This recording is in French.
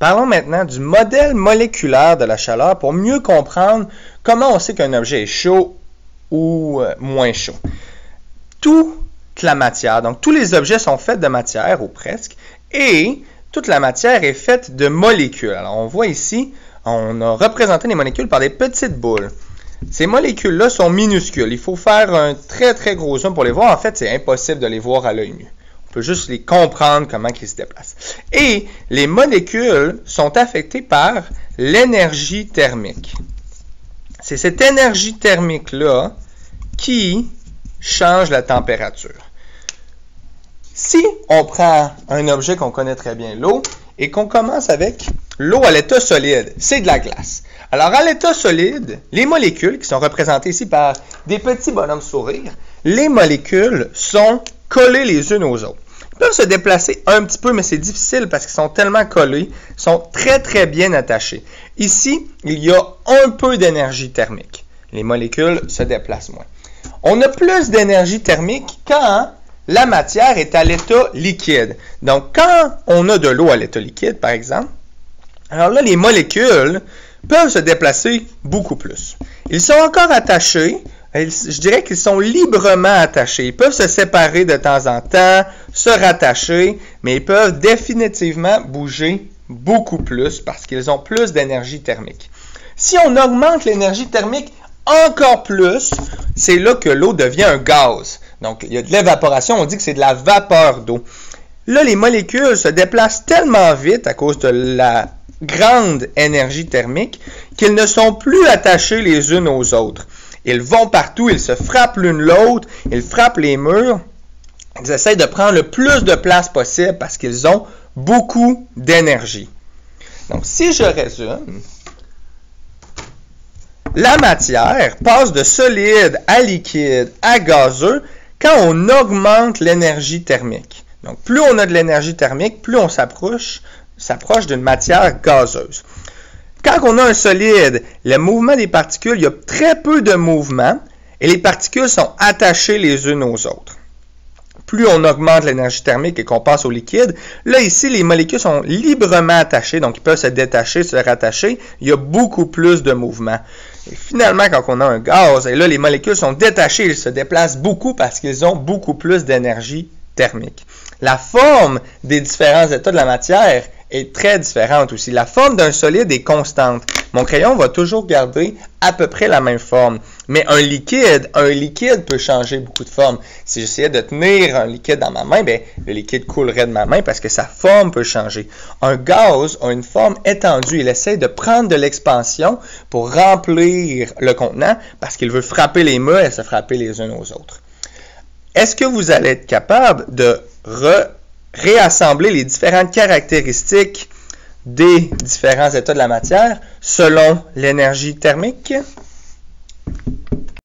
Parlons maintenant du modèle moléculaire de la chaleur pour mieux comprendre comment on sait qu'un objet est chaud ou moins chaud. Toute la matière, donc tous les objets sont faits de matière, ou presque, et toute la matière est faite de molécules. Alors on voit ici, on a représenté les molécules par des petites boules. Ces molécules-là sont minuscules. Il faut faire un très très gros zoom pour les voir. En fait, c'est impossible de les voir à l'œil nu. On peut juste les comprendre comment ils se déplacent. Et les molécules sont affectées par l'énergie thermique. C'est cette énergie thermique-là qui change la température. Si on prend un objet qu'on connaît très bien, l'eau, et qu'on commence avec l'eau à l'état solide, c'est de la glace. Alors, à l'état solide, les molécules, qui sont représentées ici par des petits bonhommes sourires, les molécules sont collées les unes aux autres. Ils peuvent se déplacer un petit peu, mais c'est difficile parce qu'ils sont tellement collés, ils sont très très bien attachés. Ici, il y a un peu d'énergie thermique. Les molécules se déplacent moins. On a plus d'énergie thermique quand la matière est à l'état liquide. Donc, quand on a de l'eau à l'état liquide, par exemple, alors là, les molécules peuvent se déplacer beaucoup plus. Ils sont encore attachés, je dirais qu'ils sont librement attachés. Ils peuvent se séparer de temps en temps, se rattacher, mais ils peuvent définitivement bouger beaucoup plus parce qu'ils ont plus d'énergie thermique. Si on augmente l'énergie thermique encore plus, c'est là que l'eau devient un gaz. Donc, il y a de l'évaporation, on dit que c'est de la vapeur d'eau. Là, les molécules se déplacent tellement vite à cause de la grande énergie thermique qu'ils ne sont plus attachés les unes aux autres. Ils vont partout, ils se frappent l'une l'autre, ils frappent les murs. Ils essaient de prendre le plus de place possible parce qu'ils ont beaucoup d'énergie. Donc, si je résume, la matière passe de solide à liquide à gazeux quand on augmente l'énergie thermique. Donc, plus on a de l'énergie thermique, plus on s'approche d'une matière gazeuse. Quand on a un solide, le mouvement des particules, il y a très peu de mouvement et les particules sont attachées les unes aux autres. Plus on augmente l'énergie thermique et qu'on passe au liquide, là ici, les molécules sont librement attachées, donc ils peuvent se détacher, se rattacher, il y a beaucoup plus de mouvement. Et finalement, quand on a un gaz, et là, les molécules sont détachées, ils se déplacent beaucoup parce qu'ils ont beaucoup plus d'énergie thermique. La forme des différents états de la matière est très différente aussi. La forme d'un solide est constante. Mon crayon va toujours garder à peu près la même forme. Mais un liquide peut changer beaucoup de forme. Si j'essayais de tenir un liquide dans ma main, bien, le liquide coulerait de ma main parce que sa forme peut changer. Un gaz a une forme étendue. Il essaie de prendre de l'expansion pour remplir le contenant parce qu'il veut frapper les murs et se frapper les unes aux autres. Est-ce que vous allez être capable de réassembler les différentes caractéristiques des différents états de la matière selon l'énergie thermique?